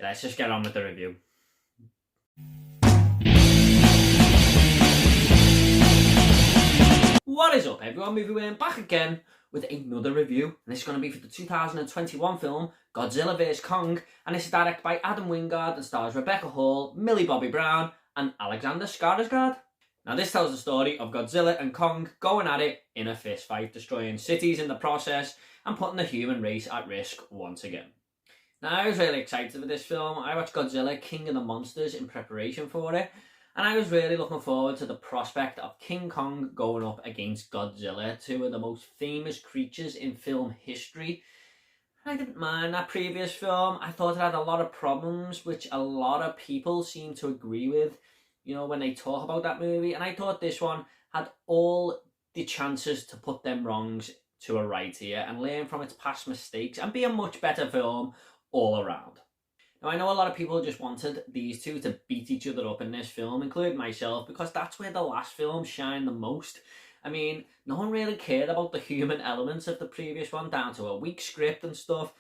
let's just get on with the review. What is up, everyone? Movie Worm back again with another review, and this is going to be for the 2021 film Godzilla vs Kong, and this is directed by Adam Wingard and stars Rebecca Hall, Millie Bobby Brown and Alexander Skarsgard. Now this tells the story of Godzilla and Kong going at it in a fist fight, destroying cities in the process and putting the human race at risk once again. Now I was really excited for this film. I watched Godzilla King of the Monsters in preparation for it, and I was really looking forward to the prospect of King Kong going up against Godzilla, two of the most famous creatures in film history. I didn't mind that previous film. I thought it had a lot of problems, which a lot of people seem to agree with, you know, when they talk about that movie. And I thought this one had all the chances to put them wrongs to a right here and learn from its past mistakes and be a much better film all around. Now, I know a lot of people just wanted these two to beat each other up in this film, including myself, because that's where the last film shined the most. I mean, no one really cared about the human elements of the previous one, down to a weak script and stuff.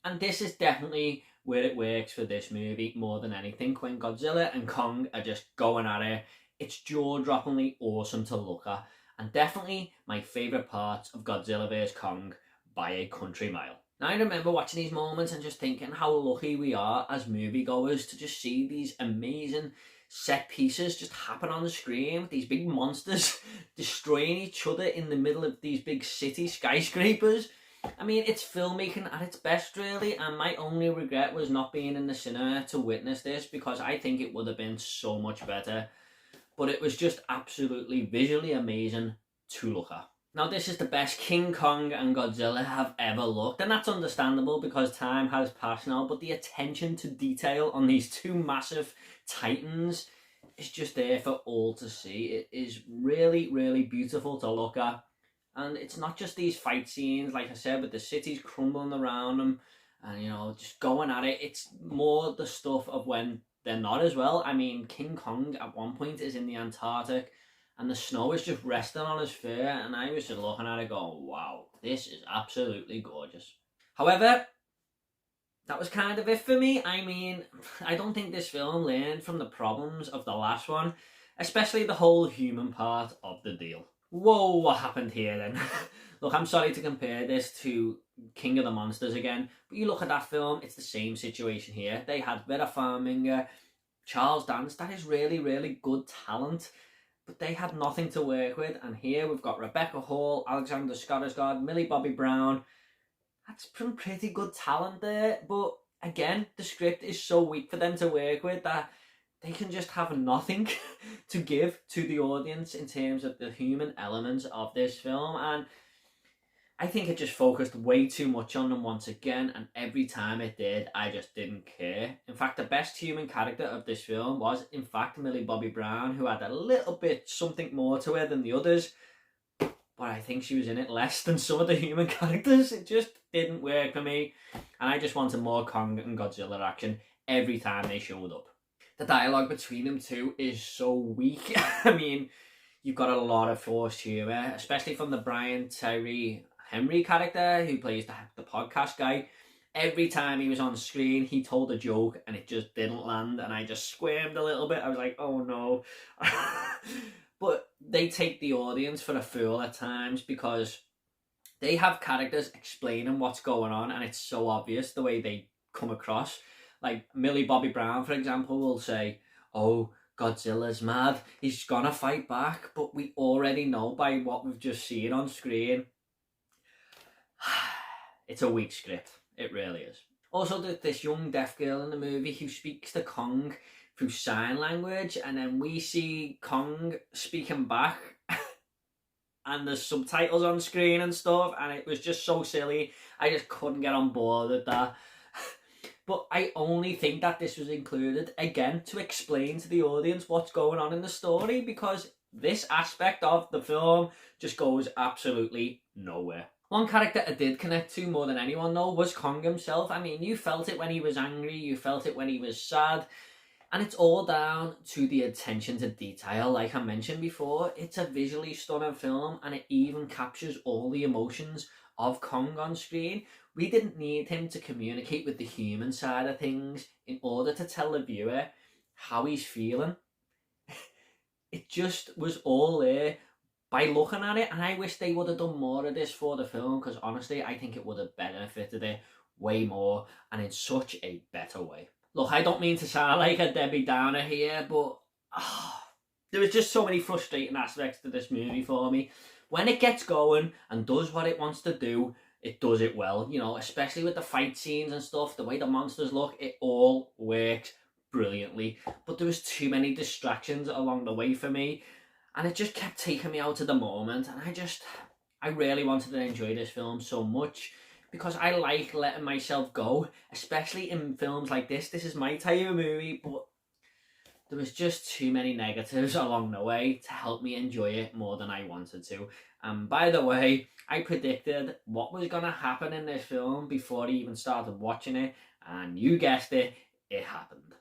And this is definitely where it works for this movie more than anything. When Godzilla and Kong are just going at it, it's jaw-droppingly awesome to look at. And definitely my favourite part of Godzilla vs Kong by a country mile. Now, I remember watching these moments and just thinking how lucky we are as moviegoers to just see these amazing set pieces just happen on the screen with these big monsters destroying each other in the middle of these big city skyscrapers. I mean, it's filmmaking at its best, really, and my only regret was not being in the cinema to witness this, because I think it would have been so much better. But it was just absolutely visually amazing to look at. Now, this is the best King Kong and Godzilla have ever looked, and that's understandable because time has passed now, but the attention to detail on these two massive titans is just there for all to see. It is really, really beautiful to look at, and it's not just these fight scenes, like I said, with the cities crumbling around them and, you know, just going at it. It's more the stuff of when they're not as well. I mean, King Kong at one point is in the Antarctic, and the snow is just resting on his fur, and I was just looking at it going, wow, this is absolutely gorgeous. However, that was kind of it for me. I mean, I don't think this film learned from the problems of the last one, especially the whole human part of the deal. Whoa, what happened here then? Look, I'm sorry to compare this to King of the Monsters again, but you look at that film, it's the same situation here. They had Vera Farmiga, Charles Dance, that is really, really good talent, but they had nothing to work with. And here we've got Rebecca Hall, Alexander Skarsgård, Millie Bobby Brown. That's some pretty good talent there, but again, the script is so weak for them to work with that they can just have nothing to give to the audience in terms of the human elements of this film. And I think it just focused way too much on them once again, and every time it did, I just didn't care. In fact, the best human character of this film was, in fact, Millie Bobby Brown, who had a little bit something more to her than the others, but I think she was in it less than some of the human characters. It just didn't work for me, and I just wanted more Kong and Godzilla action every time they showed up. The dialogue between them two is so weak. I mean, you've got a lot of forced humour, especially from the Brian Tyree Henry character who plays the podcast guy. Every time he was on screen, he told a joke and it just didn't land, and I just squirmed a little bit. I was like, oh no. But they take the audience for a fool at times, because they have characters explaining what's going on, and it's so obvious the way they come across. Like Millie Bobby Brown, for example, will say, oh, Godzilla's mad, he's gonna fight back, but we already know by what we've just seen on screen. It's a weak script, it really is. Also, this young deaf girl in the movie who speaks to Kong through sign language, and then we see Kong speaking back and there's subtitles on screen and stuff, and it was just so silly. I just couldn't get on board with that. But I only think that this was included, again, to explain to the audience what's going on in the story, because this aspect of the film just goes absolutely nowhere. One character I did connect to more than anyone, though, was Kong himself. I mean, you felt it when he was angry, you felt it when he was sad, and it's all down to the attention to detail. Like I mentioned before, it's a visually stunning film, and it even captures all the emotions of Kong on screen. We didn't need him to communicate with the human side of things in order to tell the viewer how he's feeling. It just was all there by looking at it, and I wish they would have done more of this for the film, because honestly I think it would have benefited it way more and in such a better way. Look, I don't mean to sound like a Debbie Downer here, but there was just so many frustrating aspects to this movie for me. When it gets going and does what it wants to do, it does it well, you know, especially with the fight scenes and stuff, the way the monsters look, it all works brilliantly. But there was too many distractions along the way for me, and it just kept taking me out of the moment, and I really wanted to enjoy this film so much, because I like letting myself go, especially in films like this. This is my type of movie, but there was just too many negatives along the way to help me enjoy it more than I wanted to. And by the way, I predicted what was going to happen in this film before I even started watching it, and you guessed it, it happened.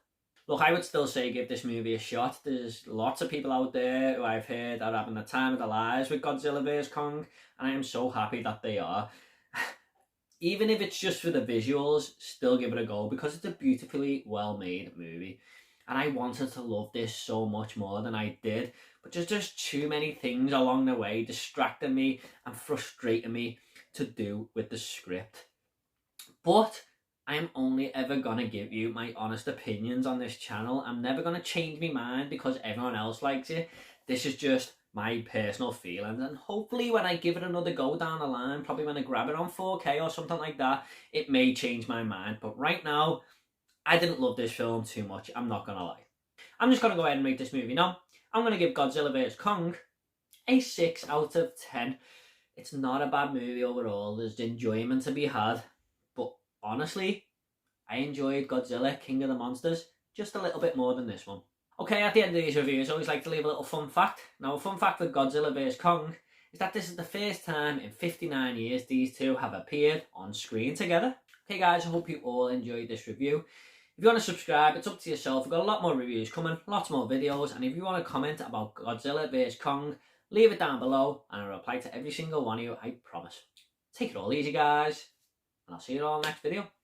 Look, I would still say give this movie a shot. There's lots of people out there who I've heard are having the time of their lives with Godzilla vs. Kong, and I am so happy that they are. Even if it's just for the visuals, still give it a go, because it's a beautifully well-made movie. And I wanted to love this so much more than I did, but there's just too many things along the way distracting me and frustrating me to do with the script. But I am only ever going to give you my honest opinions on this channel. I'm never going to change my mind because everyone else likes it. This is just my personal feelings, and hopefully when I give it another go down the line, probably when I grab it on 4K or something like that, it may change my mind. But right now, I didn't love this film too much, I'm not going to lie. I'm just going to go ahead and rate this movie now. I'm going to give Godzilla vs. Kong a 6 out of 10. It's not a bad movie overall, there's enjoyment to be had, but honestly, I enjoyed Godzilla, King of the Monsters, just a little bit more than this one. Okay, at the end of these reviews, I always like to leave a little fun fact. Now, a fun fact with Godzilla vs. Kong is that this is the first time in 59 years these two have appeared on screen together. Okay guys, I hope you all enjoyed this review. If you want to subscribe, it's up to yourself. We've got a lot more reviews coming, lots more videos, and if you want to comment about Godzilla vs. Kong, leave it down below and I'll reply to every single one of you, I promise. Take it all easy guys, and I'll see you all in the next video.